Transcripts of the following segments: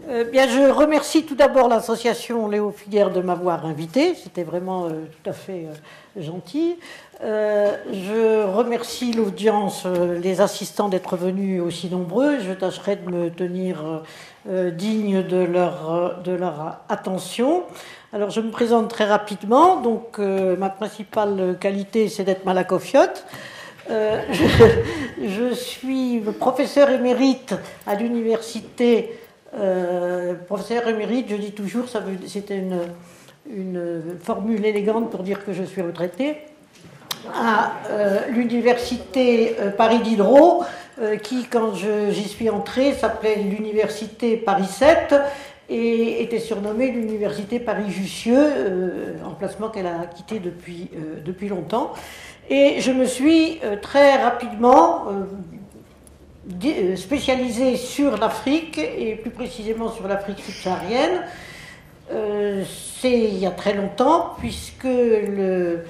Bien, je remercie tout d'abord l'association Léo Filière de m'avoir invité. C'était vraiment tout à fait gentil. Je remercie l'audience, les assistants d'être venus aussi nombreux. Je tâcherai de me tenir digne de leur attention. Alors, je me présente très rapidement. Donc, ma principale qualité, c'est d'être malacofiote. Je suis professeur émérite à l'université. Professeur émérite, je dis toujours, c'était une formule élégante pour dire que je suis retraité, à l'université Paris Diderot, qui, quand j'y suis entré, s'appelait l'université Paris 7 et était surnommée l'université Paris-Jussieu, emplacement qu'elle a quitté depuis longtemps. Et je me suis très rapidement spécialisé sur l'Afrique, et plus précisément sur l'Afrique subsaharienne. C'est il y a très longtemps, puisque le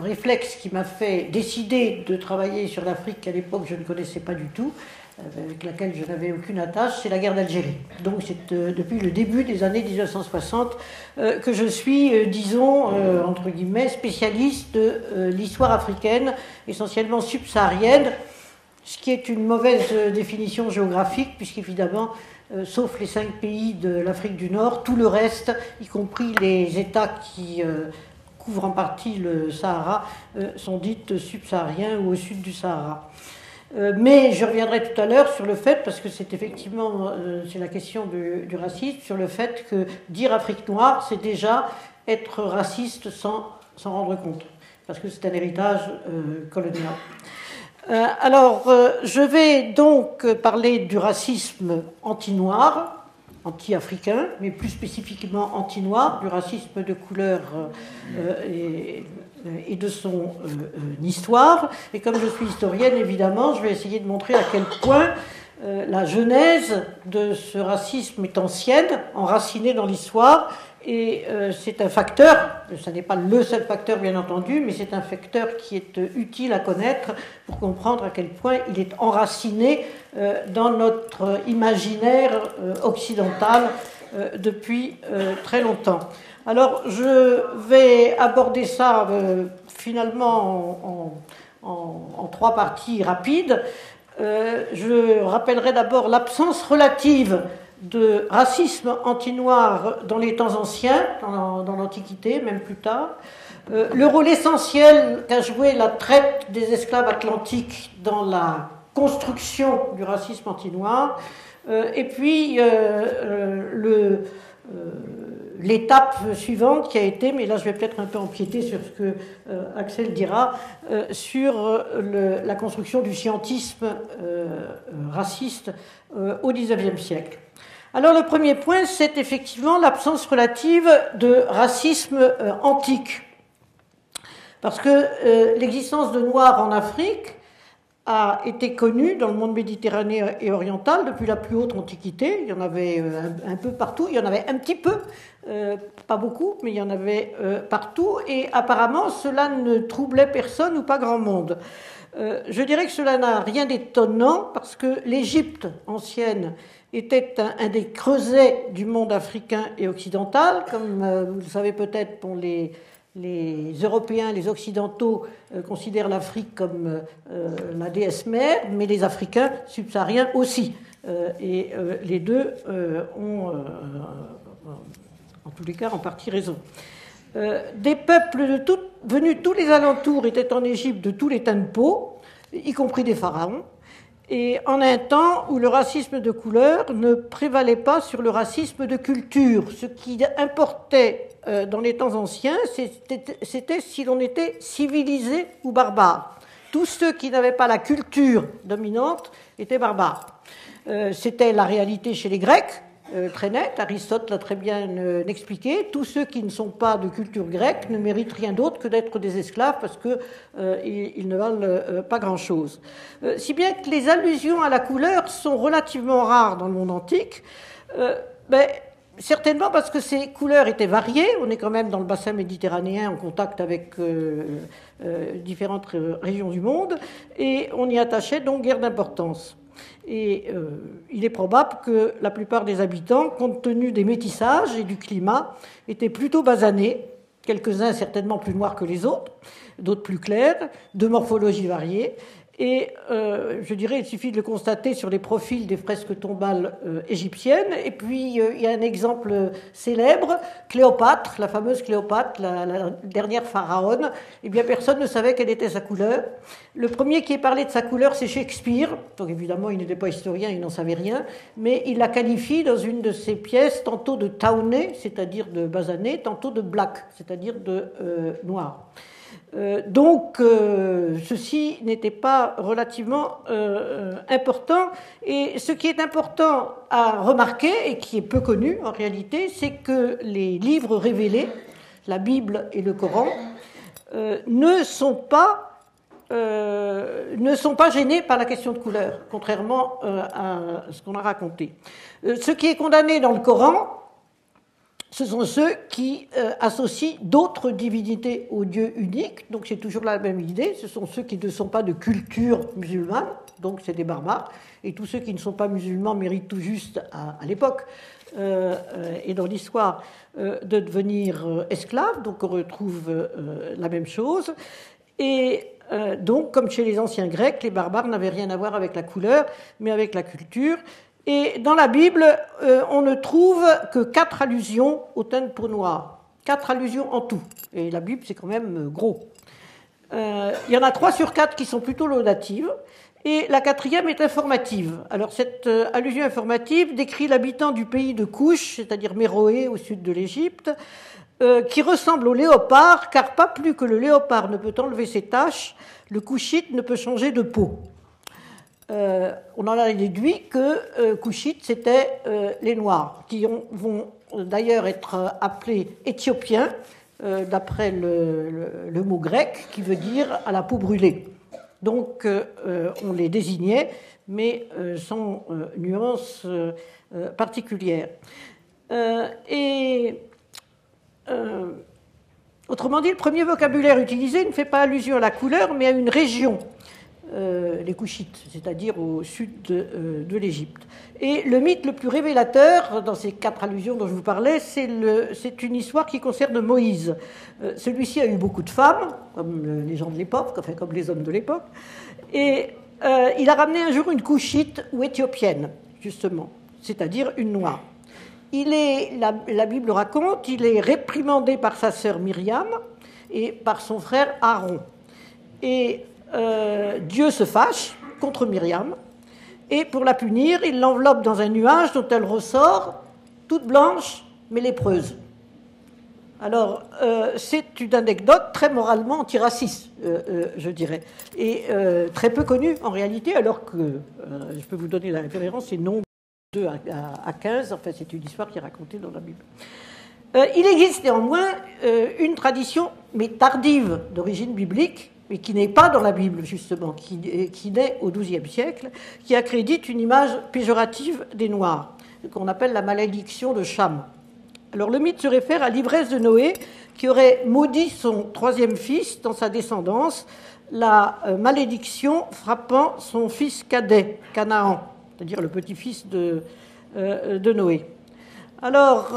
réflexe qui m'a fait décider de travailler sur l'Afrique, qu'à l'époque je ne connaissais pas du tout, avec laquelle je n'avais aucune attache, c'est la guerre d'Algérie. Donc c'est depuis le début des années 1960 que je suis, disons, entre guillemets, spécialiste de l'histoire africaine, essentiellement subsaharienne, ce qui est une mauvaise définition géographique, puisqu'évidemment, sauf les 5 pays de l'Afrique du Nord, tout le reste, y compris les États qui couvrent en partie le Sahara, sont dites subsahariens ou au sud du Sahara. Mais je reviendrai tout à l'heure sur le fait, parce que c'est effectivement c'est la question du racisme, sur le fait que dire Afrique noire, c'est déjà être raciste sans s'en rendre compte, parce que c'est un héritage colonial. Alors, je vais donc parler du racisme anti-noir, anti-africain, mais plus spécifiquement anti-noir, du racisme de couleur et de son histoire. Et comme je suis historienne, évidemment, je vais essayer de montrer à quel point la genèse de ce racisme est ancienne, enracinée dans l'histoire, et c'est un facteur, ce n'est pas le seul facteur bien entendu, mais c'est un facteur qui est utile à connaître pour comprendre à quel point il est enraciné dans notre imaginaire occidental depuis très longtemps. Alors je vais aborder ça finalement en 3 parties rapides. Je rappellerai d'abord l'absence relative de racisme anti-noir dans les temps anciens, dans l'Antiquité, même plus tard. Le rôle essentiel qu'a joué la traite des esclaves atlantiques dans la construction du racisme anti-noir. Et puis l'étape suivante qui a été, mais là je vais peut-être un peu empiéter sur ce que Axel dira, sur la construction du scientisme raciste au XIXe siècle. Alors le premier point, c'est effectivement l'absence relative de racisme antique. Parce que l'existence de Noirs en Afrique a été connue dans le monde méditerranéen et oriental depuis la plus haute antiquité. Il y en avait un peu partout, il y en avait un petit peu, pas beaucoup, mais il y en avait partout, et apparemment cela ne troublait personne ou pas grand monde. Je dirais que cela n'a rien d'étonnant, parce que l'Égypte ancienne était un des creusets du monde africain et occidental. Comme vous le savez peut-être, pour les Européens, les Occidentaux considèrent l'Afrique comme la déesse mère, mais les Africains subsahariens aussi. Et les deux ont, en tous les cas, en partie raison. Des peuples venus de tous les alentours étaient en Égypte de tous les teints de peau, y compris des pharaons. Et en un temps où le racisme de couleur ne prévalait pas sur le racisme de culture. Ce qui importait dans les temps anciens, c'était si l'on était civilisé ou barbare. Tous ceux qui n'avaient pas la culture dominante étaient barbares. C'était la réalité chez les Grecs, très nette, Aristote l'a très bien expliqué. Tous ceux qui ne sont pas de culture grecque ne méritent rien d'autre que d'être des esclaves, parce qu'ils ne valent pas grand-chose. Si bien que les allusions à la couleur sont relativement rares dans le monde antique, certainement parce que ces couleurs étaient variées. On est quand même dans le bassin méditerranéen en contact avec différentes régions du monde, et on y attachait donc guère d'importance. Et il est probable que la plupart des habitants, compte tenu des métissages et du climat, étaient plutôt basanés, quelques-uns certainement plus noirs que les autres, d'autres plus clairs, de morphologie variée. Et je dirais, il suffit de le constater sur les profils des fresques tombales égyptiennes. Et puis, il y a un exemple célèbre, Cléopâtre, la fameuse Cléopâtre, la dernière pharaone. Eh bien, personne ne savait quelle était sa couleur. Le premier qui ait parlé de sa couleur, c'est Shakespeare. Donc, évidemment, il n'était pas historien, il n'en savait rien. Mais il la qualifie dans une de ses pièces, tantôt de tawné, c'est-à-dire de basané, tantôt de black, c'est-à-dire de noir. Donc, ceci n'était pas relativement important. Et ce qui est important à remarquer, et qui est peu connu en réalité, c'est que les livres révélés, la Bible et le Coran, ne sont pas gênés par la question de couleur, contrairement à ce qu'on a raconté. Ce qui est condamné dans le Coran, ce sont ceux qui associent d'autres divinités au Dieu unique, donc c'est toujours la même idée, ce sont ceux qui ne sont pas de culture musulmane, donc c'est des barbares, et tous ceux qui ne sont pas musulmans méritent tout juste à l'époque et dans l'histoire de devenir esclaves, donc on retrouve la même chose. Et donc, comme chez les anciens Grecs, les barbares n'avaient rien à voir avec la couleur, mais avec la culture. Et dans la Bible, on ne trouve que 4 allusions au teint de peau noire. 4 allusions en tout. Et la Bible, c'est quand même gros. Il y en a 3 sur 4 qui sont plutôt laudatives. Et la 4e est informative. Alors, cette allusion informative décrit l'habitant du pays de Couche, c'est-à-dire Méroé, au sud de l'Égypte, qui ressemble au léopard, car pas plus que le léopard ne peut enlever ses taches, le couchite ne peut changer de peau. On en a déduit que couchites, c'était les Noirs, qui vont d'ailleurs être appelés Éthiopiens, d'après le mot grec, qui veut dire à la peau brûlée. Donc on les désignait, mais sans nuance particulière. Autrement dit, le premier vocabulaire utilisé ne fait pas allusion à la couleur, mais à une région. Les Couchites, c'est-à-dire au sud de l'Égypte. Et le mythe le plus révélateur dans ces 4 allusions dont je vous parlais, c'est une histoire qui concerne Moïse. Celui-ci a eu beaucoup de femmes, comme les gens de l'époque, enfin comme les hommes de l'époque, et il a ramené un jour une Couchite ou éthiopienne, justement, c'est-à-dire une noire. La Bible raconte, il est réprimandé par sa sœur Myriam et par son frère Aaron. Et Dieu se fâche contre Myriam et pour la punir, il l'enveloppe dans un nuage dont elle ressort toute blanche mais lépreuse. Alors, c'est une anecdote très moralement antiraciste, je dirais, et très peu connue en réalité, alors que, je peux vous donner la référence, c'est Nombre 2 à 15, enfin c'est une histoire qui est racontée dans la Bible. Il existe néanmoins une tradition, mais tardive, d'origine biblique, mais qui n'est pas dans la Bible, justement, qui naît au XIIe siècle, qui accrédite une image péjorative des Noirs, qu'on appelle la malédiction de Cham. Alors le mythe se réfère à l'ivresse de Noé, qui aurait maudit son 3e fils dans sa descendance, la malédiction frappant son fils cadet, Canaan, c'est-à-dire le petit-fils de Noé. Alors,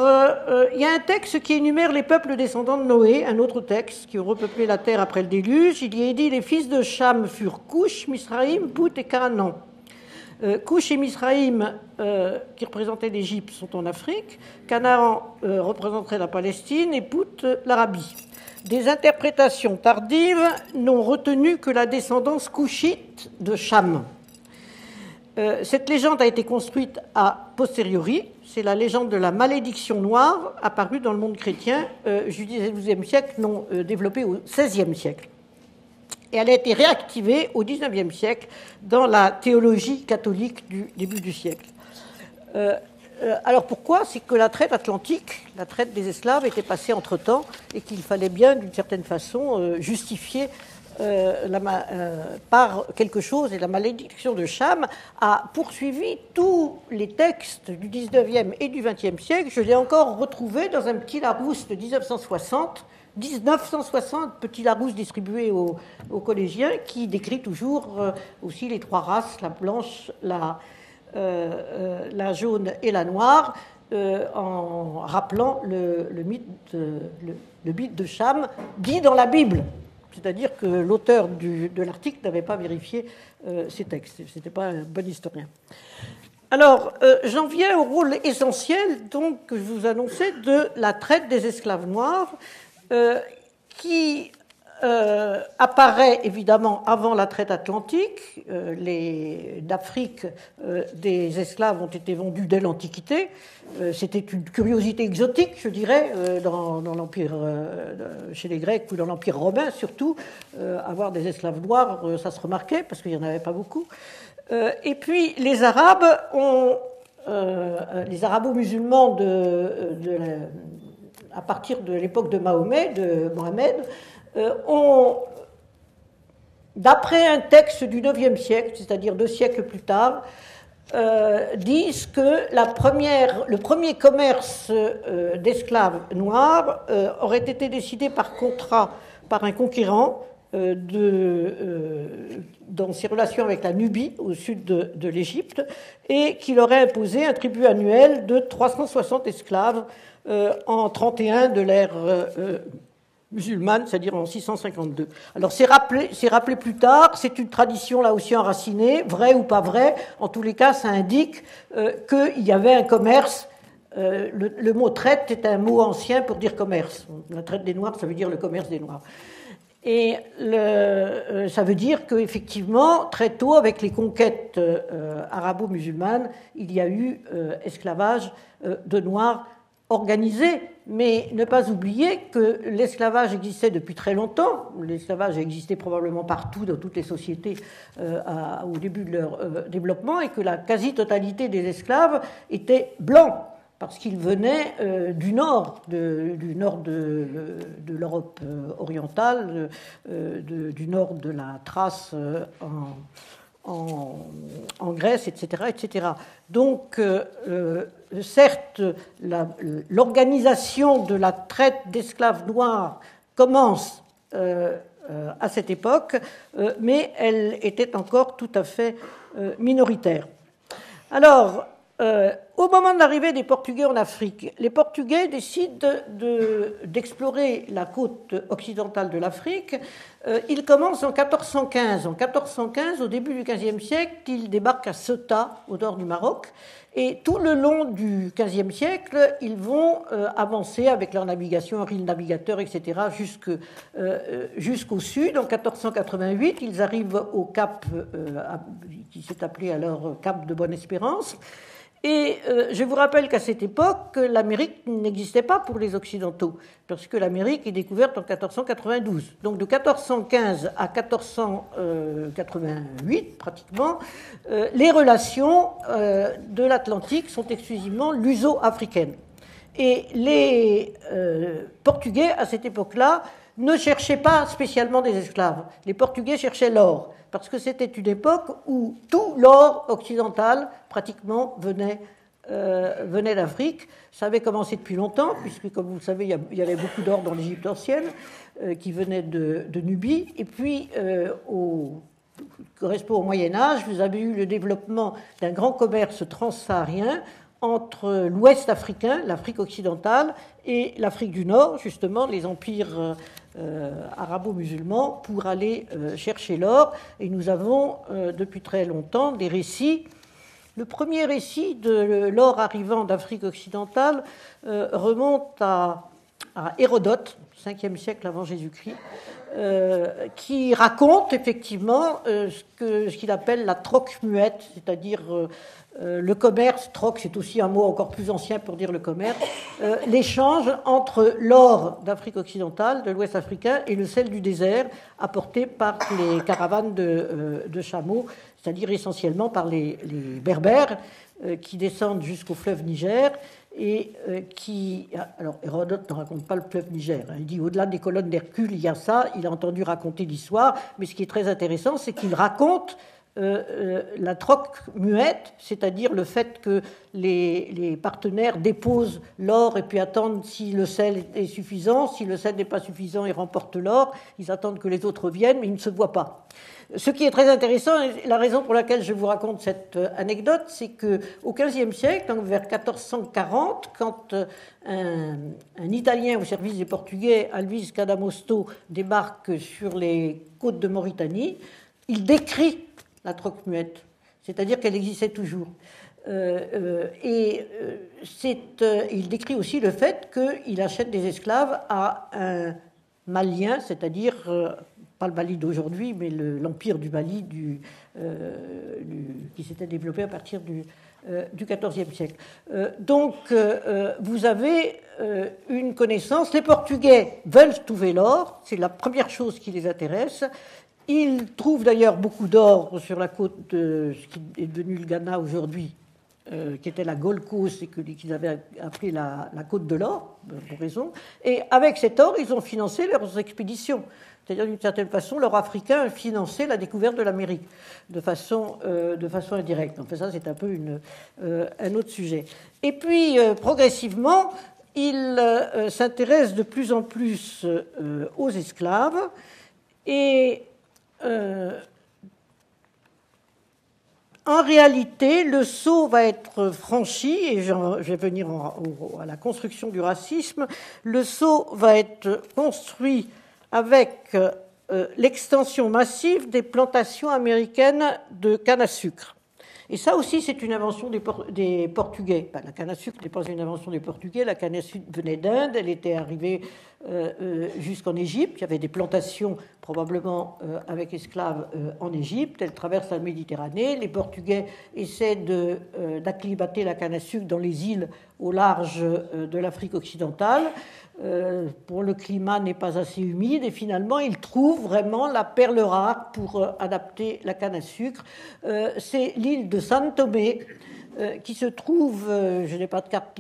il y a un texte qui énumère les peuples descendants de Noé, un autre texte qui ont repeuplé la terre après le déluge. Il y est dit, les fils de Cham furent Couch, Misraïm, Pout et Canaan. Couch et Misraïm, qui représentaient l'Égypte, sont en Afrique. Canaan représenterait la Palestine et Pout l'Arabie. Des interprétations tardives n'ont retenu que la descendance couchite de Cham. Cette légende a été construite a posteriori. C'est la légende de la malédiction noire apparue dans le monde chrétien du XIIe siècle, non développée au XVIe siècle. Et elle a été réactivée au XIXe siècle dans la théologie catholique du début du siècle. Alors pourquoi ? C'est que la traite atlantique, la traite des esclaves, était passée entre-temps et qu'il fallait bien, d'une certaine façon, justifier par quelque chose, et la malédiction de Cham a poursuivi tous les textes du 19e et du 20e siècle. Je l'ai encore retrouvé dans un petit Larousse de 1960, petit Larousse distribué aux collégiens, qui décrit toujours aussi les trois races, la blanche, la jaune et la noire, en rappelant le mythe de Cham dit dans la Bible. C'est-à-dire que l'auteur de l'article n'avait pas vérifié ces textes. Ce n'était pas un bon historien. Alors, j'en viens au rôle essentiel donc, que je vous annonçais de la traite des esclaves noirs, qui apparaît évidemment avant la traite atlantique. D'Afrique, des esclaves ont été vendus dès l'Antiquité. C'était une curiosité exotique, je dirais, dans l'Empire, chez les Grecs ou dans l'Empire romain surtout. Avoir des esclaves noirs, ça se remarquait parce qu'il n'y en avait pas beaucoup. Et puis les Arabes les arabo-musulmans à partir de l'époque de Mohammed, d'après un texte du IXe siècle, c'est-à-dire 2 siècles plus tard, disent que le premier commerce d'esclaves noirs aurait été décidé par contrat par un conquérant dans ses relations avec la Nubie, au sud de l'Égypte, et qu'il aurait imposé un tribut annuel de 360 esclaves en 31 de l'ère musulmane, c'est-à-dire en 652. Alors c'est rappelé plus tard, c'est une tradition là aussi enracinée, vraie ou pas vraie, en tous les cas ça indique qu'il y avait un commerce. Le mot traite est un mot ancien pour dire commerce. La traite des Noirs, ça veut dire le commerce des Noirs. Et ça veut dire qu'effectivement, très tôt, avec les conquêtes arabo-musulmanes, il y a eu esclavage de Noirs organisé, mais ne pas oublier que l'esclavage existait depuis très longtemps. L'esclavage a existé probablement partout, dans toutes les sociétés au début de leur développement, et que la quasi-totalité des esclaves étaient blancs, parce qu'ils venaient du nord de l'Europe orientale, du nord de la Thrace en Grèce, etc., etc. Donc, certes, l'organisation de la traite d'esclaves noirs commence à cette époque, mais elle était encore tout à fait minoritaire. Alors, au moment de l'arrivée des Portugais en Afrique, les Portugais décident d'explorer la côte occidentale de l'Afrique. Ils commencent en 1415. En 1415, au début du XVe siècle, ils débarquent à Ceuta, au nord du Maroc. Et tout le long du XVe siècle, ils vont avancer avec leur navigation, riz navigateur, etc., jusqu'au sud. En 1488, ils arrivent au cap, qui s'est appelé alors Cap de Bonne-Espérance. Et je vous rappelle qu'à cette époque, l'Amérique n'existait pas pour les Occidentaux, parce que l'Amérique est découverte en 1492. Donc de 1415 à 1488, pratiquement, les relations de l'Atlantique sont exclusivement luso-africaines. Et les Portugais, à cette époque-là, ne cherchaient pas spécialement des esclaves. Les Portugais cherchaient l'or, parce que c'était une époque où tout l'or occidental, pratiquement, venait d'Afrique. Ça avait commencé depuis longtemps, puisque, comme vous le savez, il y avait beaucoup d'or dans l'Égypte ancienne, qui venait de Nubie. Et puis, correspond au Moyen-Âge, vous avez eu le développement d'un grand commerce transsaharien entre l'Ouest africain, l'Afrique occidentale, et l'Afrique du Nord, justement, les empires arabo-musulmans, pour aller chercher l'or. Et nous avons depuis très longtemps des récits. Le premier récit de l'or arrivant d'Afrique occidentale remonte à Hérodote, 5e siècle avant Jésus-Christ, qui raconte effectivement ce qu'il appelle la troque muette, c'est-à-dire le commerce. Troque, c'est aussi un mot encore plus ancien pour dire le commerce, l'échange entre l'or d'Afrique occidentale, de l'Ouest africain, et le sel du désert apporté par les caravanes de chameaux, c'est-à-dire essentiellement par les Berbères qui descendent jusqu'au fleuve Niger et qui... Alors, Hérodote ne raconte pas le fleuve Niger. Hein. Il dit, au-delà des colonnes d'Hercule, il y a ça. Il a entendu raconter l'histoire. Mais ce qui est très intéressant, c'est qu'il raconte la troque muette, c'est-à-dire le fait que les partenaires déposent l'or et puis attendent si le sel est suffisant. Si le sel n'est pas suffisant, ils remportent l'or. Ils attendent que les autres viennent, mais ils ne se voient pas. Ce qui est très intéressant, et la raison pour laquelle je vous raconte cette anecdote, c'est qu'au XVe siècle, donc vers 1440, quand un Italien au service des Portugais, Alvise Cadamosto, débarque sur les côtes de Mauritanie, il décrit la troque muette, c'est-à-dire qu'elle existait toujours. Il décrit aussi le fait qu'il achète des esclaves à un Malien, c'est-à-dire pas le Mali d'aujourd'hui, mais l'empire du Mali qui s'était développé à partir du XIVe siècle. Donc, vous avez une connaissance. Les Portugais veulent trouver l'or, c'est la première chose qui les intéresse. Ils trouvent d'ailleurs beaucoup d'or sur la côte de ce qui est devenu le Ghana aujourd'hui, qui était la Gold Coast et qu'ils avaient appelé la côte de l'or, pour raison. Et avec cet or, ils ont financé leurs expéditions. C'est-à-dire, d'une certaine façon, l'or africain a financé la découverte de l'Amérique de façon indirecte. Enfin, ça, c'est un peu un autre sujet. Et puis, progressivement, ils s'intéressent de plus en plus aux esclaves et en réalité, le saut va être franchi, et je vais venir à la construction du racisme, le saut va être construit avec l'extension massive des plantations américaines de canne à sucre. Et ça aussi, c'est une invention des Portugais. La canne à sucre n'est pas une invention des Portugais. La canne à sucre venait d'Inde. Elle était arrivée jusqu'en Égypte. Il y avait des plantations, probablement avec esclaves, en Égypte. Elle traverse la Méditerranée. Les Portugais essaient d'acclimater la canne à sucre dans les îles au large de l'Afrique occidentale. Le climat n'est pas assez humide et finalement ils trouvent vraiment la perle rare pour adapter la canne à sucre. C'est l'île de San Tomé qui se trouve, je n'ai pas de carte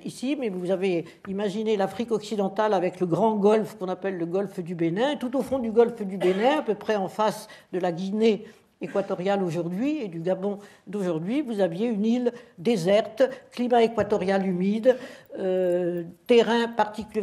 ici, mais vous avez imaginé l'Afrique occidentale avec le grand golfe qu'on appelle le golfe du Bénin. Et tout au fond du golfe du Bénin, à peu près en face de la Guinée équatoriale aujourd'hui et du Gabon d'aujourd'hui, vous aviez une île déserte, climat équatorial humide,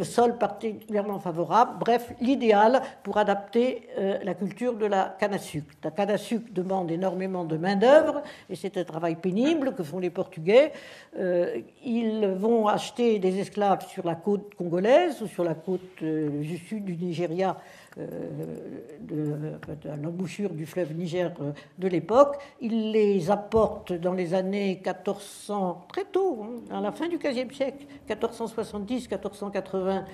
sol particulièrement favorable, bref, l'idéal pour adapter la culture de la canne à sucre. La canne à sucre demande énormément de main-d'œuvre et c'est un travail pénible que font les Portugais. Ils vont acheter des esclaves sur la côte congolaise ou sur la côte du sud du Nigeria, à l'embouchure du fleuve Niger de l'époque. Il les apporte dans les années 1400, très tôt, à la fin du XVe siècle, 1470-1480,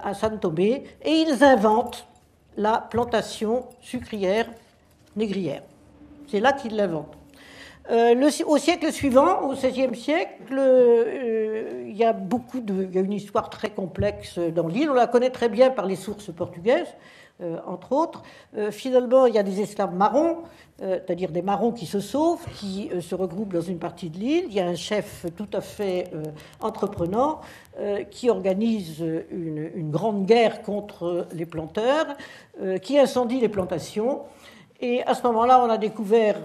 à San Tomé, et ils inventent la plantation sucrière négrière. C'est là qu'ils l'inventent. Au siècle suivant, au XVIe siècle, il y a une histoire très complexe dans l'île. On la connaît très bien par les sources portugaises, entre autres. Finalement, il y a des esclaves marrons, c'est-à-dire des marrons qui se sauvent, qui se regroupent dans une partie de l'île. Il y a un chef tout à fait entreprenant qui organise une grande guerre contre les planteurs, qui incendie les plantations. Et à ce moment-là, on a découvert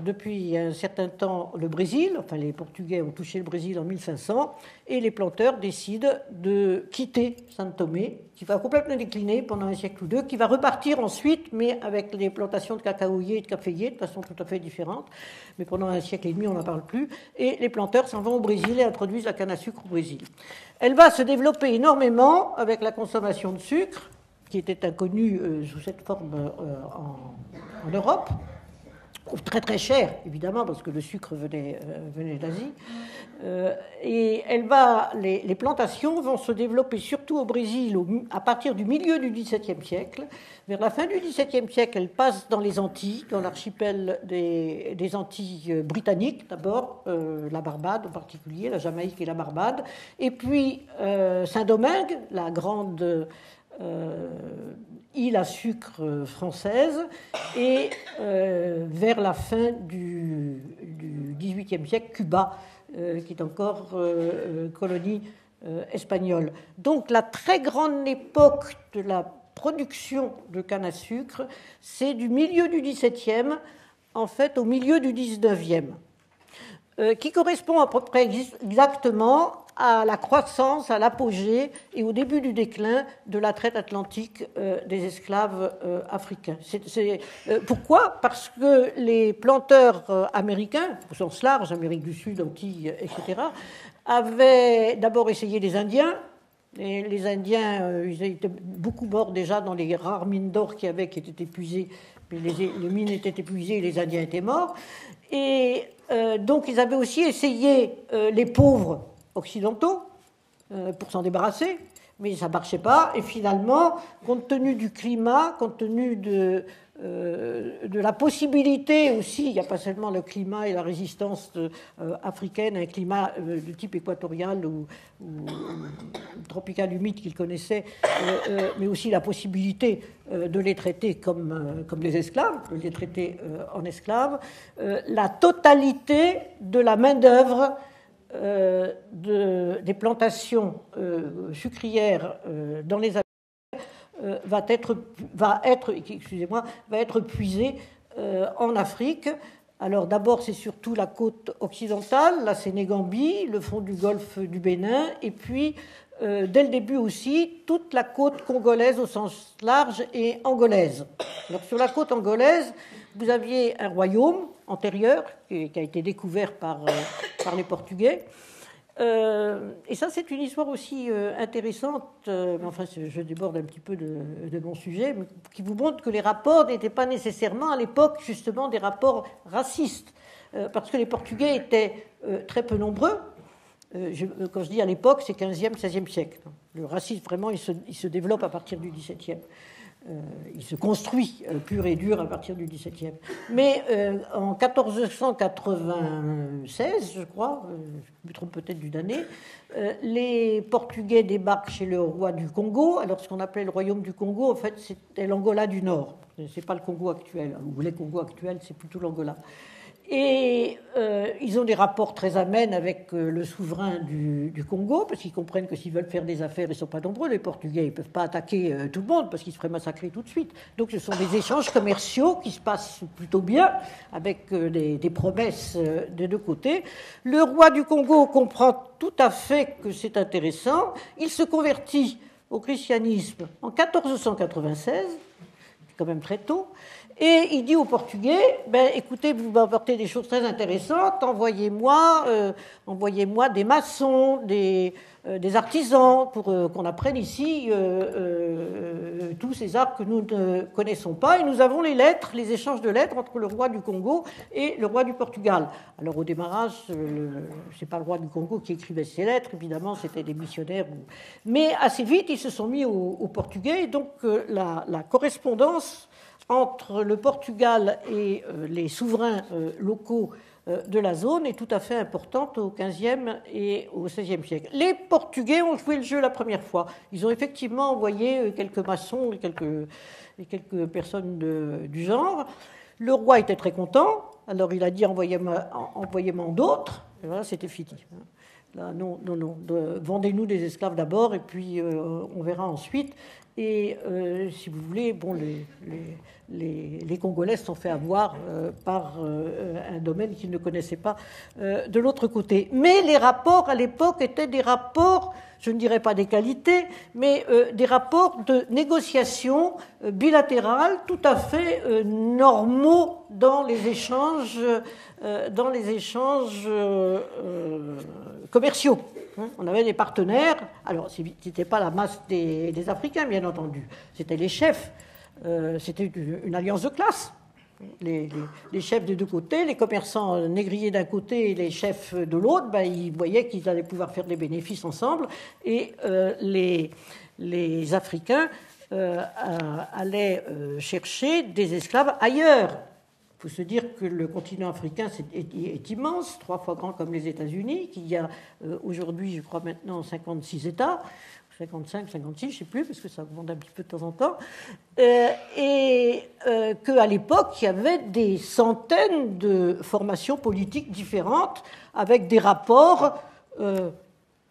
depuis un certain temps le Brésil. Enfin, les Portugais ont touché le Brésil en 1500 et les planteurs décident de quitter San Tomé, qui va complètement décliner pendant un siècle ou deux, qui va repartir ensuite, mais avec les plantations de cacaoyers et de caféiers de façon tout à fait différente. Mais pendant un siècle et demi, on n'en parle plus. Et les planteurs s'en vont au Brésil et introduisent la canne à sucre au Brésil. Elle va se développer énormément avec la consommation de sucre, qui était inconnu sous cette forme en Europe, très très cher évidemment parce que le sucre venait d'Asie. Et les plantations vont se développer surtout au Brésil à partir du milieu du XVIIe siècle. Vers la fin du XVIIe siècle, elles passent dans les Antilles, dans l'archipel des Antilles britanniques d'abord, la Barbade en particulier, la Jamaïque et la Barbade, et puis Saint-Domingue, la grande île à sucre française, et vers la fin du XVIIIe siècle, Cuba, qui est encore colonie espagnole. Donc la très grande époque de la production de canne à sucre, c'est du milieu du XVIIe, en fait au milieu du XIXe, qui correspond à peu près exactement à la croissance, à l'apogée et au début du déclin de la traite atlantique des esclaves africains. Pourquoi ? Parce que les planteurs américains, au sens large, Amérique du Sud, Antilles, etc., avaient d'abord essayé les Indiens. Et les Indiens, ils étaient beaucoup morts déjà dans les rares mines d'or qu'il y avait qui étaient épuisées. Puis les mines étaient épuisées et les Indiens étaient morts. Et donc ils avaient aussi essayé les pauvres occidentaux pour s'en débarrasser, mais ça ne marchait pas. Et finalement, compte tenu du climat, compte tenu de la possibilité aussi, il n'y a pas seulement le climat et la résistance africaine, un climat de type équatorial ou tropical humide qu'ils connaissaient, mais aussi la possibilité de les traiter comme des esclaves, de les traiter en esclaves, la totalité de la main-d'œuvre des plantations sucrières dans les va être puisée en Afrique. Alors d'abord, c'est surtout la côte occidentale, la Sénégambie, le fond du golfe du Bénin, et puis dès le début aussi, toute la côte congolaise au sens large et angolaise. Alors sur la côte angolaise, vous aviez un royaume antérieur qui a été découvert par les Portugais. Et ça, c'est une histoire aussi intéressante, mais enfin, je déborde un petit peu de mon sujet, mais qui vous montre que les rapports n'étaient pas nécessairement à l'époque, justement, des rapports racistes, parce que les Portugais étaient très peu nombreux. Quand je dis à l'époque, c'est 15e, 16e siècle. Le racisme, vraiment, il se développe à partir du 17e. Il se construit pur et dur à partir du XVIIe. Mais en 1496, je crois, je me trompe peut-être d'une année, les Portugais débarquent chez le roi du Congo. Alors ce qu'on appelait le royaume du Congo, en fait, c'était l'Angola du Nord. C'est pas le Congo actuel, ou les Congos actuels, c'est plutôt l'Angola. Et ils ont des rapports très amènes avec le souverain du Congo, parce qu'ils comprennent que s'ils veulent faire des affaires, ils ne sont pas nombreux, les Portugais. Ils ne peuvent pas attaquer tout le monde, parce qu'ils se feraient massacrer tout de suite. Donc ce sont des échanges commerciaux qui se passent plutôt bien, avec des promesses des deux côtés. Le roi du Congo comprend tout à fait que c'est intéressant. Il se convertit au christianisme en 1496, quand même très tôt. Et il dit aux Portugais, écoutez, vous m'apportez des choses très intéressantes, envoyez-moi des maçons, des artisans, pour qu'on apprenne ici tous ces arts que nous ne connaissons pas. Et nous avons les lettres, les échanges de lettres entre le roi du Congo et le roi du Portugal. Alors au démarrage, c'est pas le roi du Congo qui écrivait ces lettres, évidemment, c'était des missionnaires. Mais assez vite, ils se sont mis au Portugais, et donc la correspondance entre le Portugal et les souverains locaux de la zone est tout à fait importante au XVe et au XVIe siècle. Les Portugais ont joué le jeu la première fois. Ils ont effectivement envoyé quelques maçons et quelques personnes du genre. Le roi était très content, alors il a dit envoyez-moi d'autres, et voilà, c'était fini. Là, non, vendez-nous des esclaves d'abord, et puis on verra ensuite. Et si vous voulez, bon, les Congolais se sont fait avoir par un domaine qu'ils ne connaissaient pas de l'autre côté. Mais les rapports à l'époque étaient des rapports, je ne dirais pas des qualités, mais des rapports de négociation bilatérale tout à fait normaux dans les échanges commerciaux. On avait des partenaires, alors ce n'était pas la masse des Africains, bien entendu, c'était les chefs, c'était une alliance de classe. Les chefs des deux côtés, les commerçants négriers d'un côté et les chefs de l'autre, ils voyaient qu'ils allaient pouvoir faire des bénéfices ensemble, et les Africains allaient chercher des esclaves ailleurs. Il faut se dire que le continent africain est immense, 3 fois grand comme les États-Unis, qu'il y a aujourd'hui, je crois maintenant, 56 États. 55, 56, je ne sais plus, parce que ça augmente un petit peu de temps en temps, qu'à l'époque, il y avait des centaines de formations politiques différentes, avec des rapports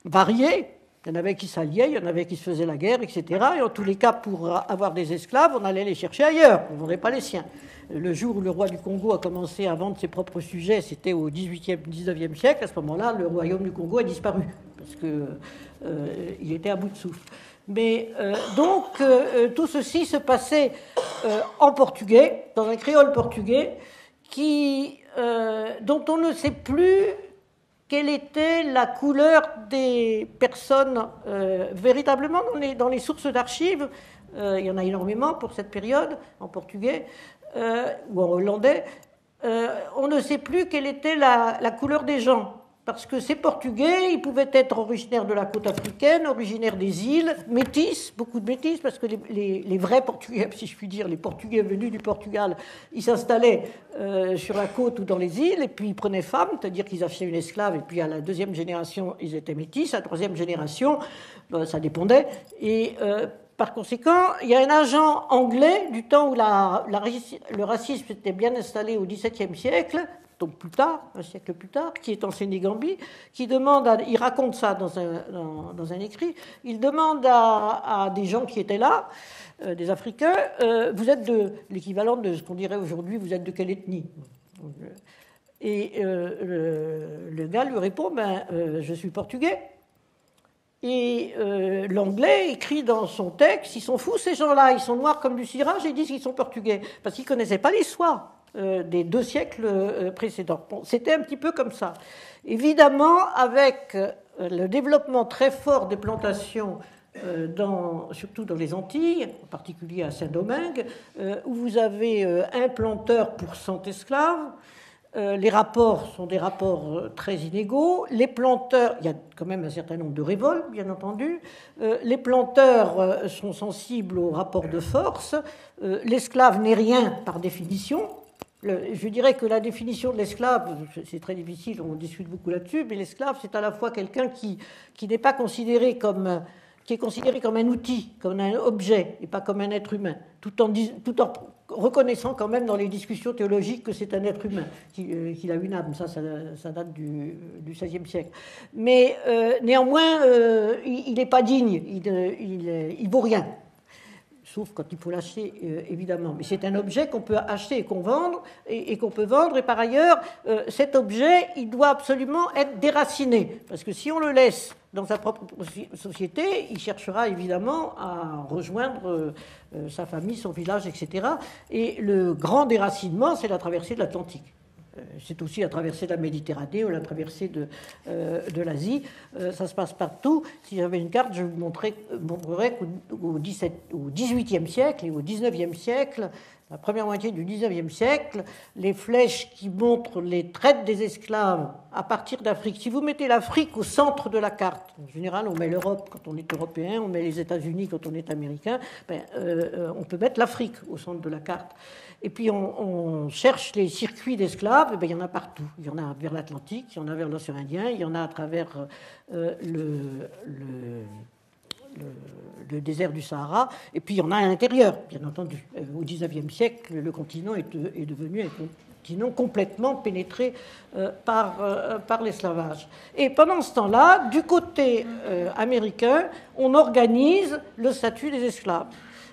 variés. Il y en avait qui s'alliaient, il y en avait qui se faisaient la guerre, etc. Et en tous les cas, pour avoir des esclaves, on allait les chercher ailleurs, on ne vendait pas les siens. Le jour où le roi du Congo a commencé à vendre ses propres sujets, c'était au XVIIIe, XIXe siècle. À ce moment-là, le royaume du Congo a disparu, parce qu'il était à bout de souffle. Mais donc, tout ceci se passait en portugais, dans un créole portugais, dont on ne sait plus quelle était la couleur des personnes véritablement dans les sources d'archives. Il y en a énormément pour cette période, en portugais ou en hollandais. On ne sait plus quelle était la couleur des gens. Parce que ces Portugais, ils pouvaient être originaires de la côte africaine, originaires des îles, métis, beaucoup de métis, parce que les vrais Portugais, si je puis dire, les Portugais venus du Portugal, ils s'installaient sur la côte ou dans les îles, et puis ils prenaient femme, c'est-à-dire qu'ils achetaient une esclave, et puis à la deuxième génération, ils étaient métis, à la troisième génération, ça dépendait, et par conséquent, il y a un agent anglais du temps où le racisme était bien installé au XVIIe siècle, donc plus tard, un siècle plus tard, qui est en Sénégambie, qui demande, il raconte ça dans un écrit, il demande à des gens qui étaient là, des Africains, vous êtes de l'équivalent de ce qu'on dirait aujourd'hui, vous êtes de quelle ethnie? Et le gars lui répond, je suis portugais. Et l'anglais écrit dans son texte, ils sont fous ces gens-là, ils sont noirs comme du cirage, et ils disent qu'ils sont portugais, parce qu'ils ne connaissaient pas l'histoire des 2 siècles précédents. Bon, c'était un petit peu comme ça. Évidemment, avec le développement très fort des plantations, surtout dans les Antilles, en particulier à Saint-Domingue, où vous avez un planteur pour 100 esclaves, les rapports sont des rapports très inégaux. Les planteurs, il y a quand même un certain nombre de révoltes, bien entendu. Les planteurs sont sensibles aux rapports de force. L'esclave n'est rien par définition. Je dirais que la définition de l'esclave, c'est très difficile, on discute beaucoup là-dessus, mais l'esclave, c'est à la fois quelqu'un qui n'est pas considéré comme... qui est considéré comme un outil, comme un objet, et pas comme un être humain, tout en reconnaissant quand même dans les discussions théologiques que c'est un être humain, qu'il a une âme, ça date du XVIe siècle. Mais néanmoins, il n'est pas digne, il vaut rien. Sauf quand il faut l'acheter, évidemment. Mais c'est un objet qu'on peut acheter et qu'on vendre, et qu'on peut vendre. Et par ailleurs, cet objet, il doit absolument être déraciné. Parce que si on le laisse dans sa propre société, il cherchera évidemment à rejoindre sa famille, son village, etc. Et le grand déracinement, c'est la traversée de l'Atlantique. C'est aussi la traversée de la Méditerranée ou la traversée de l'Asie. Ça se passe partout. Si j'avais une carte, je vous montrerais qu'au XVIIIe siècle et au XIXe siècle, la première moitié du XIXe siècle, les flèches qui montrent les traites des esclaves à partir d'Afrique. Si vous mettez l'Afrique au centre de la carte, en général on met l'Europe quand on est européen, on met les États-Unis quand on est américain, on peut mettre l'Afrique au centre de la carte. Et puis on cherche les circuits d'esclaves, il y en a partout. Il y en a vers l'Atlantique, il y en a vers l'océan Indien, il y en a à travers le désert du Sahara, et puis il y en a à l'intérieur, bien entendu. Au XIXe siècle, le continent est devenu un continent complètement pénétré par l'esclavage. Et pendant ce temps-là, du côté américain, on organise le statut des esclaves.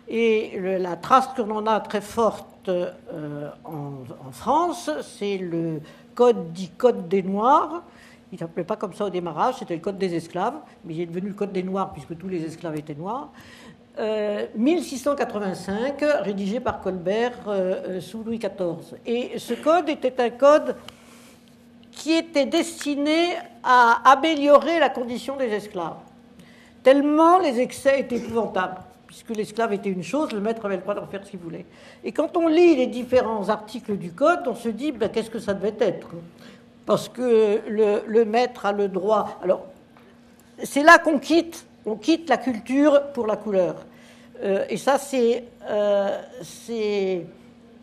Et la trace que l'on a très forte en France, c'est le code dit Code des Noirs. Il ne s'appelait pas comme ça au démarrage, c'était le Code des esclaves, mais il est devenu le Code des Noirs puisque tous les esclaves étaient noirs. 1685, rédigé par Colbert sous Louis XIV. Et ce code était un code qui était destiné à améliorer la condition des esclaves, tellement les excès étaient épouvantables. Puisque l'esclave était une chose, le maître avait le droit d'en faire ce qu'il voulait. Et quand on lit les différents articles du Code, on se dit qu'est-ce que ça devait être? Parce que le maître a le droit... Alors, c'est là qu'on quitte la culture pour la couleur. Et ça, c'est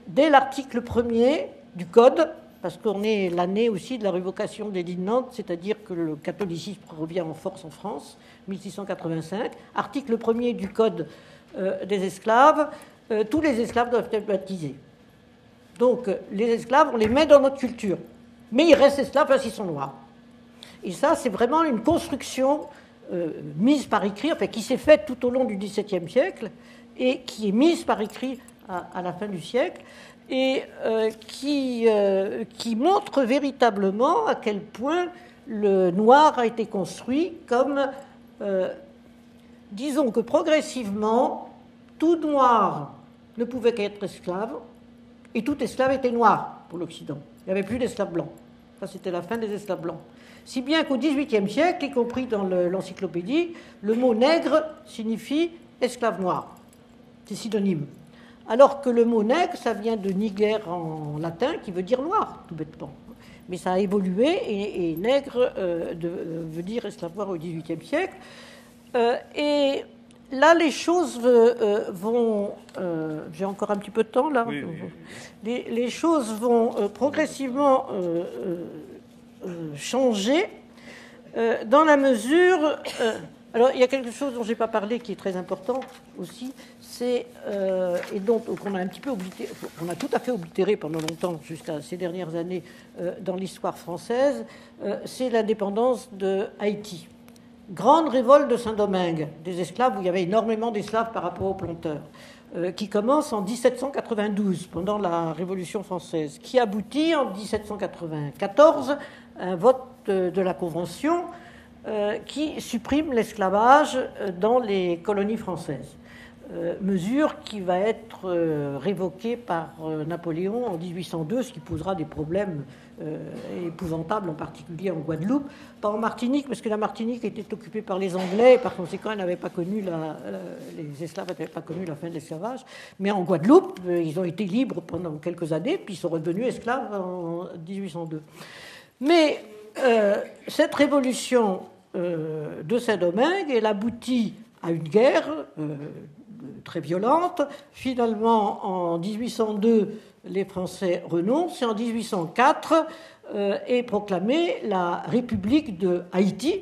dès l'article 1er du Code, parce qu'on est l'année aussi de la révocation de l'édit de Nantes, c'est-à-dire que le catholicisme revient en force en France, 1685. Article 1er du Code des esclaves, tous les esclaves doivent être baptisés. Donc les esclaves, on les met dans notre culture, mais ils restent esclaves parce qu'ils sont noirs. Et ça, c'est vraiment une construction mise par écrit, enfin, qui s'est faite tout au long du XVIIe siècle et qui est mise par écrit à la fin du siècle, et qui montre véritablement à quel point le noir a été construit comme, disons que progressivement, tout noir ne pouvait qu'être esclave, et tout esclave était noir pour l'Occident. Il n'y avait plus d'esclaves blancs. Ça, c'était la fin des esclaves blancs. Si bien qu'au XVIIIe siècle, y compris dans l'encyclopédie, le mot nègre signifie esclave noir. C'est synonyme. Alors que le mot nègre, ça vient de niger en latin, qui veut dire noir, tout bêtement. Mais ça a évolué, et nègre veut dire esclave noir au XVIIIe siècle. Et là, les choses vont... j'ai encore un petit peu de temps, là. Oui, oui. Les choses vont progressivement changer dans la mesure... alors, il y a quelque chose dont je n'ai pas parlé qui est très important aussi, c'est, et dont on a un petit peu oblitéré, on a tout à fait oblitéré pendant longtemps, jusqu'à ces dernières années, dans l'histoire française, c'est l'indépendance de Haïti. Grande révolte de Saint-Domingue, des esclaves, où il y avait énormément d'esclaves par rapport aux planteurs, qui commence en 1792, pendant la Révolution française, qui aboutit en 1794 à un vote de la Convention qui supprime l'esclavage dans les colonies françaises. Mesure qui va être révoquée par Napoléon en 1802, ce qui posera des problèmes épouvantables, en particulier en Guadeloupe, pas en Martinique, parce que la Martinique était occupée par les Anglais, et par conséquent, les esclaves n'avaient pas connu la fin de l'esclavage, mais en Guadeloupe, ils ont été libres pendant quelques années, puis ils sont redevenus esclaves en 1802. Mais cette révolution de Saint-Domingue, elle aboutit à une guerre très violente. Finalement, en 1802, les Français renoncent, et en 1804 est proclamée la République de Haïti,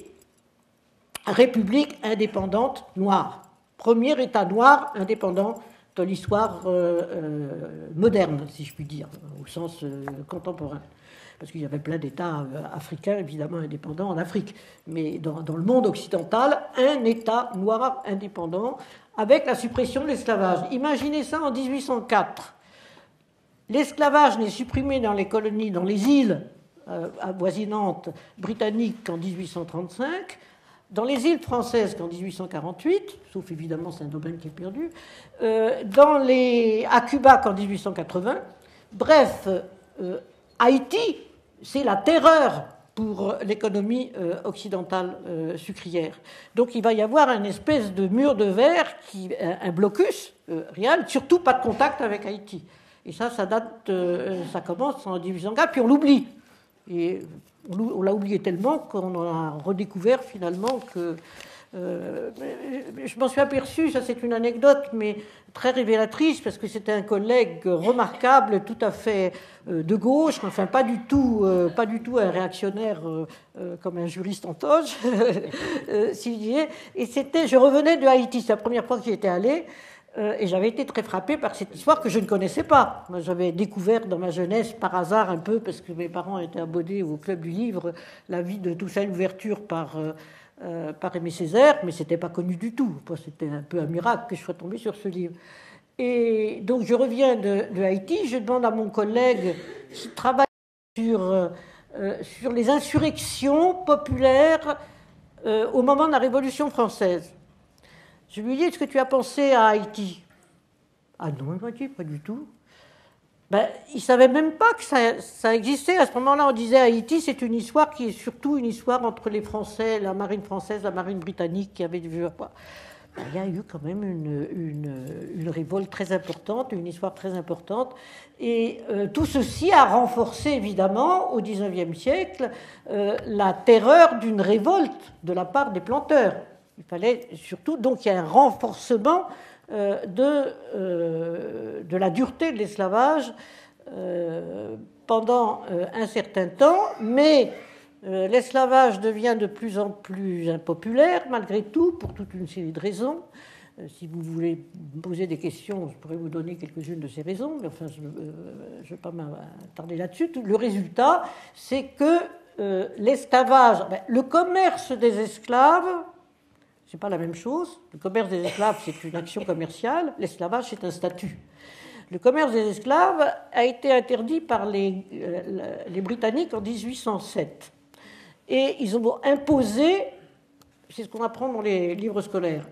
République indépendante noire. Premier État noir indépendant de l'histoire moderne, si je puis dire, au sens contemporain. Parce qu'il y avait plein d'États africains, évidemment, indépendants en Afrique. Mais dans le monde occidental, un État noir indépendant avec la suppression de l'esclavage. Imaginez ça en 1804. L'esclavage n'est supprimé dans les colonies, dans les îles avoisinantes britanniques qu'en 1835, dans les îles françaises qu'en 1848, sauf évidemment Saint-Domingue qui est perdu, à Cuba qu'en 1880. Bref, Haïti, c'est la terreur pour l'économie occidentale sucrière. Donc il va y avoir une espèce de mur de verre, un blocus réel, surtout pas de contact avec Haïti. Et ça date, ça commence en 1804, puis on l'oublie. Et on l'a oublié tellement qu'on a redécouvert finalement que... je m'en suis aperçu, ça c'est une anecdote, mais très révélatrice, parce que c'était un collègue remarquable, tout à fait de gauche, enfin pas du tout un réactionnaire comme un juriste en toge, et je revenais de Haïti, c'est la première fois que j'y étais allé, et j'avais été très frappé par cette histoire que je ne connaissais pas. Moi, j'avais découvert dans ma jeunesse, par hasard un peu, parce que mes parents étaient abonnés au Club du Livre, la vie de Toussaint Louverture par Aimé Césaire, mais ce n'était pas connu du tout. C'était un peu un miracle que je sois tombé sur ce livre. Et donc je reviens de Haïti, je demande à mon collègue qui travaille sur les insurrections populaires au moment de la Révolution française. Je lui dis, est-ce que tu as pensé à Haïti? Ah non, il m'a dit, pas du tout. Ben, il ne savait même pas que ça existait. À ce moment-là, on disait Haïti, c'est une histoire qui est surtout une histoire entre les Français, la marine française, la marine britannique, qui avait vu à quoi. Ben, il y a eu quand même une révolte très importante, une histoire très importante. Et tout ceci a renforcé, évidemment, au XIXe siècle, la terreur d'une révolte de la part des planteurs. Il fallait surtout, donc, il y a un renforcement de la dureté de l'esclavage pendant un certain temps, mais l'esclavage devient de plus en plus impopulaire, malgré tout, pour toute une série de raisons. Si vous voulez me poser des questions, je pourrais vous donner quelques-unes de ces raisons, mais enfin, je ne vais pas m'attarder là-dessus. Le résultat, c'est que l'esclavage, le commerce des esclaves, ce n'est pas la même chose. Le commerce des esclaves, c'est une action commerciale. L'esclavage, c'est un statut. Le commerce des esclaves a été interdit par les Britanniques en 1807. Et ils ont imposé, c'est ce qu'on apprend dans les livres scolaires,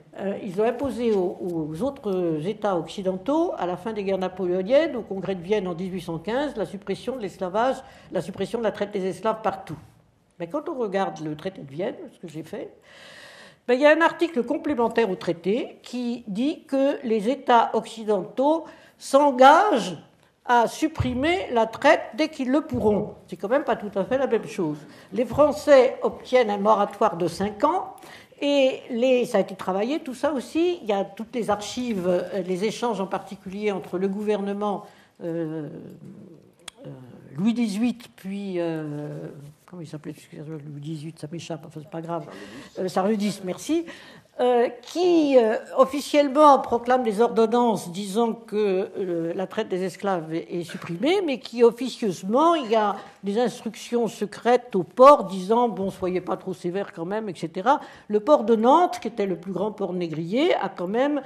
ils ont imposé aux autres États occidentaux, à la fin des guerres napoléoniennes, au Congrès de Vienne en 1815, la suppression de l'esclavage, la suppression de la traite des esclaves partout. Mais quand on regarde le traité de Vienne, ce que j'ai fait, il y a un article complémentaire au traité qui dit que les États occidentaux s'engagent à supprimer la traite dès qu'ils le pourront. C'est quand même pas tout à fait la même chose. Les Français obtiennent un moratoire de 5 ans et ça a été travaillé, tout ça aussi. Il y a toutes les archives, les échanges en particulier entre le gouvernement Louis XVIII, puis... comment il s'appelait Louis XVIII, ça m'échappe, enfin c'est pas grave. Charles X, merci. Qui officiellement proclame des ordonnances disant que la traite des esclaves est supprimée, mais qui officieusement, il y a des instructions secrètes au port disant, bon, soyez pas trop sévères quand même, etc. Le port de Nantes, qui était le plus grand port négrier, a quand même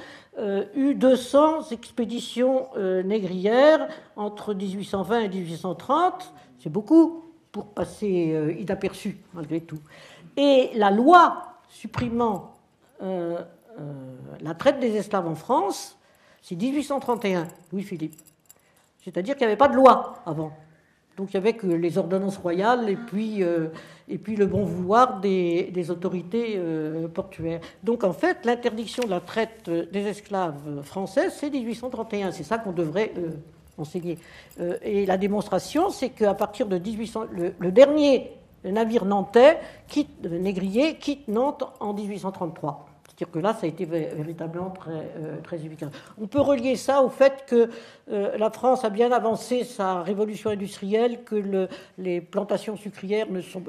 eu 200 expéditions négrières entre 1820 et 1830. C'est beaucoup pour passer inaperçu, malgré tout. Et la loi supprimant la traite des esclaves en France, c'est 1831, Louis-Philippe. C'est-à-dire qu'il n'y avait pas de loi avant. Donc il n'y avait que les ordonnances royales et puis le bon vouloir des autorités portuaires. Donc en fait, l'interdiction de la traite des esclaves français, c'est 1831. C'est ça qu'on devrait enseigner. Et la démonstration, c'est qu'à partir de 1800, le dernier navire nantais, négrier, quitte Nantes en 1833. C'est-à-dire que là, ça a été véritablement très efficace. On peut relier ça au fait que la France a bien avancé sa révolution industrielle, que les plantations sucrières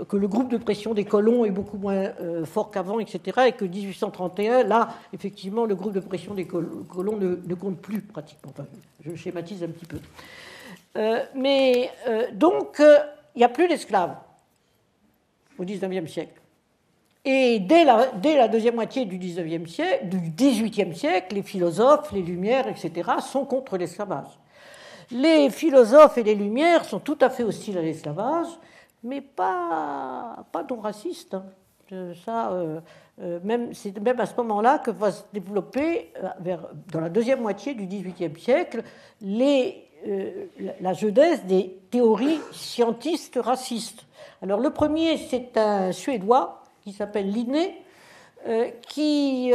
que le groupe de pression des colons est beaucoup moins fort qu'avant, etc. Et que 1831, là, effectivement, le groupe de pression des colons ne compte plus pratiquement. Enfin, je schématise un petit peu. Donc, il n'y a plus d'esclaves au XIXe siècle. Et dès la deuxième moitié du XIXe siècle, du XVIIIe siècle, les philosophes, les Lumières, etc., sont contre l'esclavage. Les philosophes et les Lumières sont tout à fait hostiles à l'esclavage, mais pas non racistes. Hein. C'est même à ce moment-là que va se développer, dans la deuxième moitié du XVIIIe siècle, la jeunesse des théories scientistes racistes. Alors le premier, c'est un Suédois qui s'appelle Linné, qui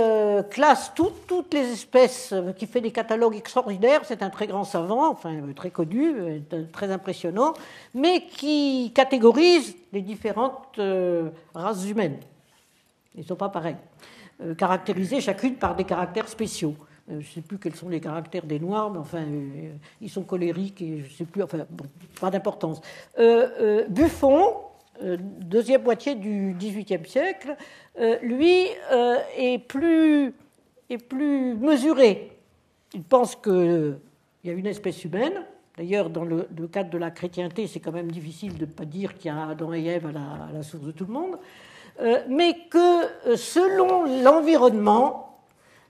classe toutes les espèces, qui fait des catalogues extraordinaires. C'est un très grand savant, enfin très connu, très impressionnant, mais qui catégorise les différentes races humaines. Ils ne sont pas pareils, caractérisées chacune par des caractères spéciaux. Je ne sais plus quels sont les caractères des Noirs, mais enfin, ils sont colériques et je ne sais plus, enfin, bon, pas d'importance. Buffon, deuxième moitié du XVIIIe siècle, lui est plus mesuré. Il pense qu'il y a une espèce humaine. D'ailleurs, dans le cadre de la chrétienté, c'est quand même difficile de ne pas dire qu'il y a Adam et Ève à la source de tout le monde, mais que selon l'environnement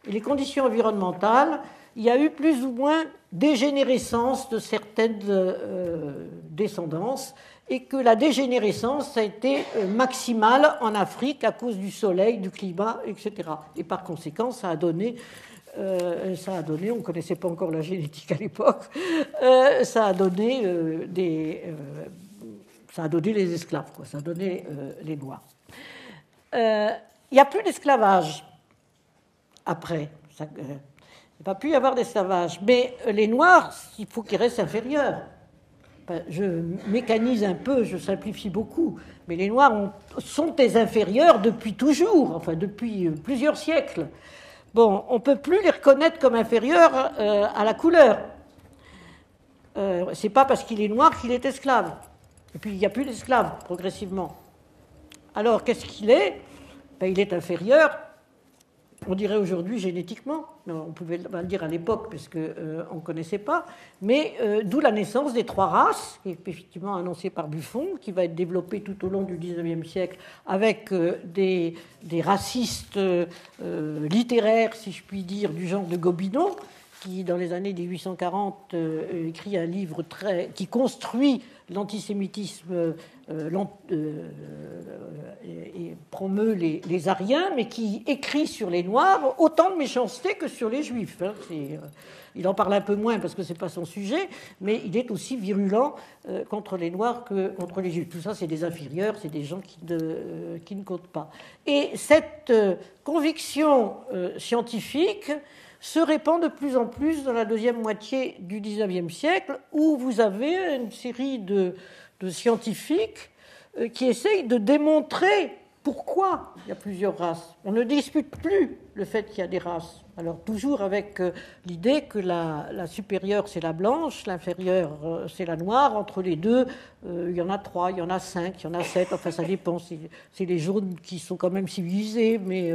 et les conditions environnementales, il y a eu plus ou moins dégénérescence de certaines descendances, et que la dégénérescence a été maximale en Afrique à cause du soleil, du climat, etc. Et par conséquent, ça a donné, on ne connaissait pas encore la génétique à l'époque, ça a donné les esclaves, quoi, ça a donné les Noirs. Il n'y a plus d'esclavage après. Il n'a pas pu y avoir d'esclavage, mais les Noirs, il faut qu'ils restent inférieurs. Je mécanise un peu, je simplifie beaucoup, mais les Noirs sont des inférieurs depuis toujours, enfin depuis plusieurs siècles. Bon, on ne peut plus les reconnaître comme inférieurs à la couleur. c'est pas parce qu'il est noir qu'il est esclave. Et puis il n'y a plus d'esclaves progressivement. Alors qu'est-ce qu'il est? Ben, il est inférieur, on dirait aujourd'hui génétiquement, on pouvait le dire à l'époque parce qu'on ne connaissait pas, mais d'où la naissance des trois races, qui est effectivement annoncée par Buffon, qui va être développée tout au long du XIXe siècle avec des racistes littéraires, si je puis dire, du genre de Gobineau, qui, dans les années 1840, écrit un livre qui construit l'antisémitisme et promeut les Ariens, mais qui écrit sur les Noirs autant de méchanceté que sur les Juifs. Hein. Il en parle un peu moins parce que ce n'est pas son sujet, mais il est aussi virulent contre les Noirs que contre les Juifs. Tout ça, c'est des inférieurs, c'est des gens qui ne comptent pas. Et cette conviction scientifique se répand de plus en plus dans la deuxième moitié du XIXe siècle, où vous avez une série de scientifiques qui essayent de démontrer pourquoi il y a plusieurs races. On ne dispute plus le fait qu'il y a des races. Alors toujours avec l'idée que la supérieure c'est la blanche, l'inférieure c'est la noire. Entre les deux, il y en a 3, il y en a 5, il y en a 7. Enfin ça dépend. C'est les jaunes qui sont quand même civilisés, mais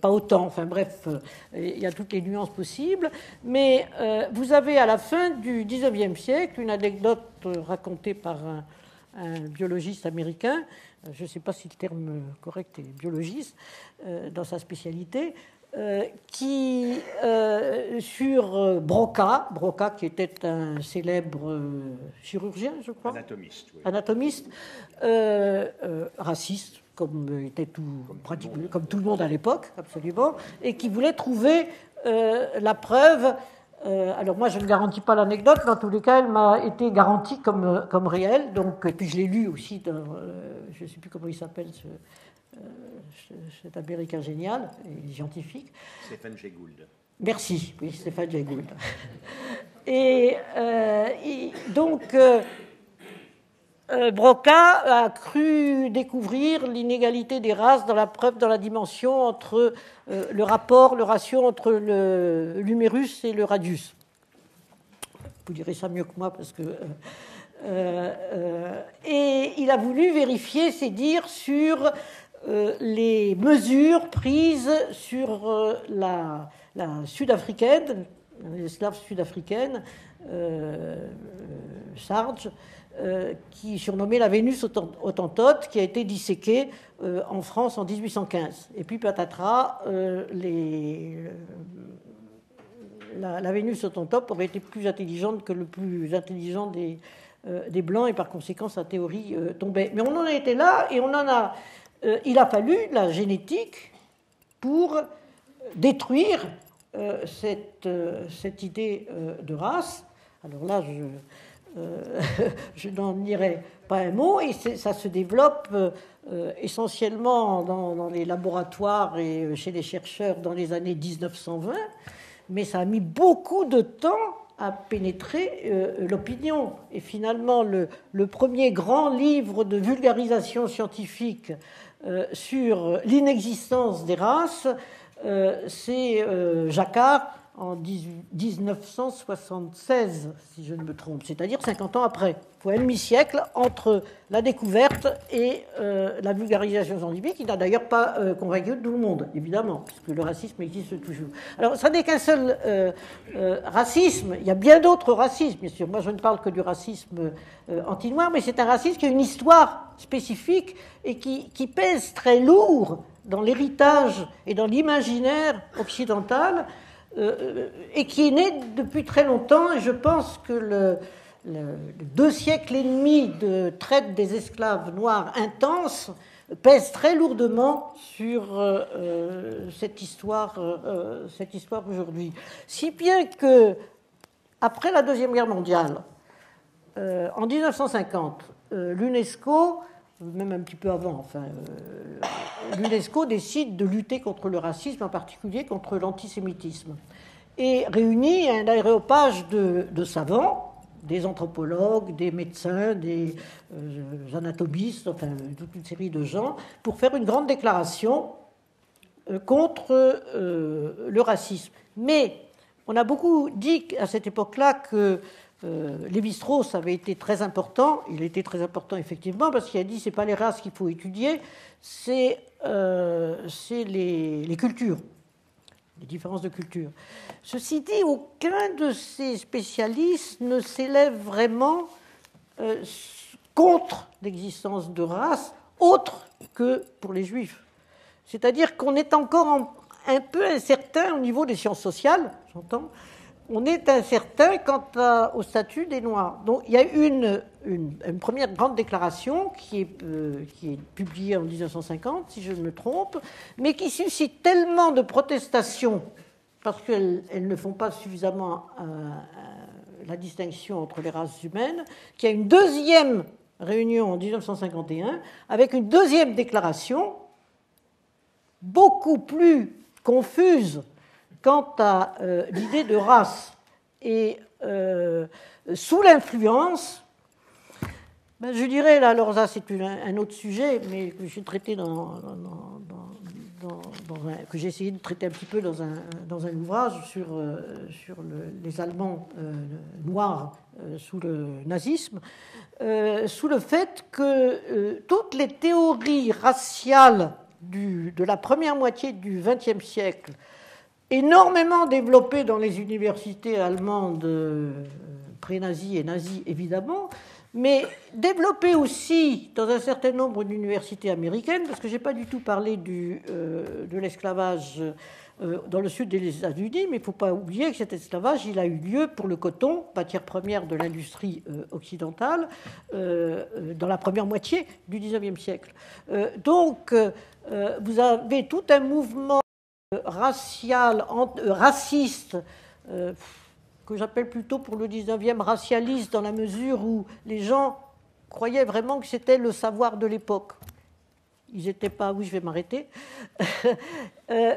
pas autant. Enfin bref, il y a toutes les nuances possibles. Mais vous avez à la fin du XIXe siècle une anecdote racontée par un biologiste américain. Je ne sais pas si le terme correct est biologiste, dans sa spécialité, qui, sur Broca, qui était un célèbre chirurgien, je crois. Anatomiste. Oui. Anatomiste, raciste, comme tout le monde à l'époque, absolument, et qui voulait trouver la preuve. Alors moi, je ne garantis pas l'anecdote, mais en tous les cas, elle m'a été garantie comme réelle. Donc, et puis je l'ai lu aussi dans, je ne sais plus comment il s'appelle, cet Américain génial et scientifique. Stephen Jay Gould. Merci, oui, Stephen Jay Gould. Et donc, Broca a cru découvrir l'inégalité des races dans la preuve, dans la dimension entre le ratio entre l'humérus et le radius. Vous direz ça mieux que moi parce que... et il a voulu vérifier ses dires sur les mesures prises sur la sud-africaine, l'esclave sud-africaine, Sarge, qui surnommait la Vénus Hottentote, qui a été disséquée en France en 1815. Et puis patatras, la Vénus Hottentote aurait été plus intelligente que le plus intelligent des Blancs, et par conséquent sa théorie tombait. Mais on en a été là, et il a fallu la génétique pour détruire cette idée de race. Alors là, je n'en dirai pas un mot, et ça se développe essentiellement dans les laboratoires et chez les chercheurs dans les années 1920, mais ça a mis beaucoup de temps à pénétrer l'opinion. Et finalement, le premier grand livre de vulgarisation scientifique sur l'inexistence des races, c'est Jacquard en 1976, si je ne me trompe, c'est-à-dire 50 ans après. Il faut un demi-siècle entre la découverte et la vulgarisation scientifique, qui n'a d'ailleurs pas convaincu tout le monde, évidemment, puisque le racisme existe toujours. Alors, ça n'est qu'un seul racisme. Il y a bien d'autres racismes, bien sûr. Moi, je ne parle que du racisme anti-noir, mais c'est un racisme qui a une histoire spécifique et qui pèse très lourd dans l'héritage et dans l'imaginaire occidental, et qui est né depuis très longtemps. Et je pense que le 2 siècles et demi de traite des esclaves noirs intense pèse très lourdement sur cette histoire aujourd'hui. Si bien que, après la Deuxième Guerre mondiale, en 1950, l'UNESCO, même un petit peu avant, enfin, l'UNESCO décide de lutter contre le racisme, en particulier contre l'antisémitisme, et réunit un aréopage de savants, des anthropologues, des médecins, des anatomistes, enfin toute une série de gens, pour faire une grande déclaration contre le racisme. Mais on a beaucoup dit à cette époque-là que Lévi-Strauss avait été très important. Il a été très important, effectivement, parce qu'il a dit c'est pas les races qu'il faut étudier, c'est les cultures, les différences de culture. Ceci dit, aucun de ces spécialistes ne s'élève vraiment contre l'existence de races autres que pour les Juifs. C'est-à-dire qu'on est encore un peu incertain au niveau des sciences sociales, j'entends. On est incertain quant au statut des Noirs. Donc il y a une première grande déclaration qui est publiée en 1950, si je ne me trompe, mais qui suscite tellement de protestations parce qu'elles ne font pas suffisamment la distinction entre les races humaines, qu'il y a une deuxième réunion en 1951 avec une deuxième déclaration beaucoup plus confuse quant à l'idée de race. Et sous l'influence, je dirais, là, alors ça c'est un autre sujet, mais que j'ai traité que j'ai essayé de traiter un petit peu dans un ouvrage sur les Allemands noirs sous le nazisme, sous le fait que toutes les théories raciales de la première moitié du XXe siècle, énormément développées dans les universités allemandes pré-nazies et nazies, évidemment, mais développées aussi dans un certain nombre d'universités américaines, parce que je n'ai pas du tout parlé de l'esclavage dans le sud des États-Unis, mais il ne faut pas oublier que cet esclavage, il a eu lieu pour le coton, matière première de l'industrie occidentale, dans la première moitié du XIXe siècle. Donc, vous avez tout un mouvement raciste, que j'appelle plutôt pour le 19e racialiste, dans la mesure où les gens croyaient vraiment que c'était le savoir de l'époque. Ils n'étaient pas... Oui, je vais m'arrêter.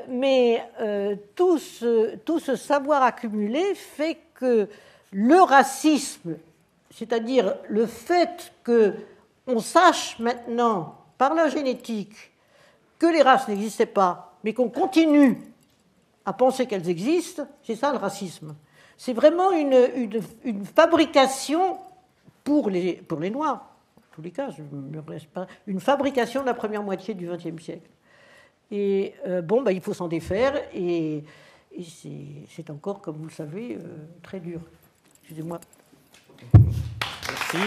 Mais tout ce savoir accumulé fait que le racisme, c'est-à-dire le fait qu'on sache maintenant, par la génétique, que les races n'existaient pas, mais qu'on continue à penser qu'elles existent, c'est ça le racisme. C'est vraiment une fabrication pour les Noirs, en tous les cas, je ne me reste pas, une fabrication de la première moitié du XXe siècle. Et il faut s'en défaire, et c'est encore, comme vous le savez, très dur. Excusez-moi. Merci.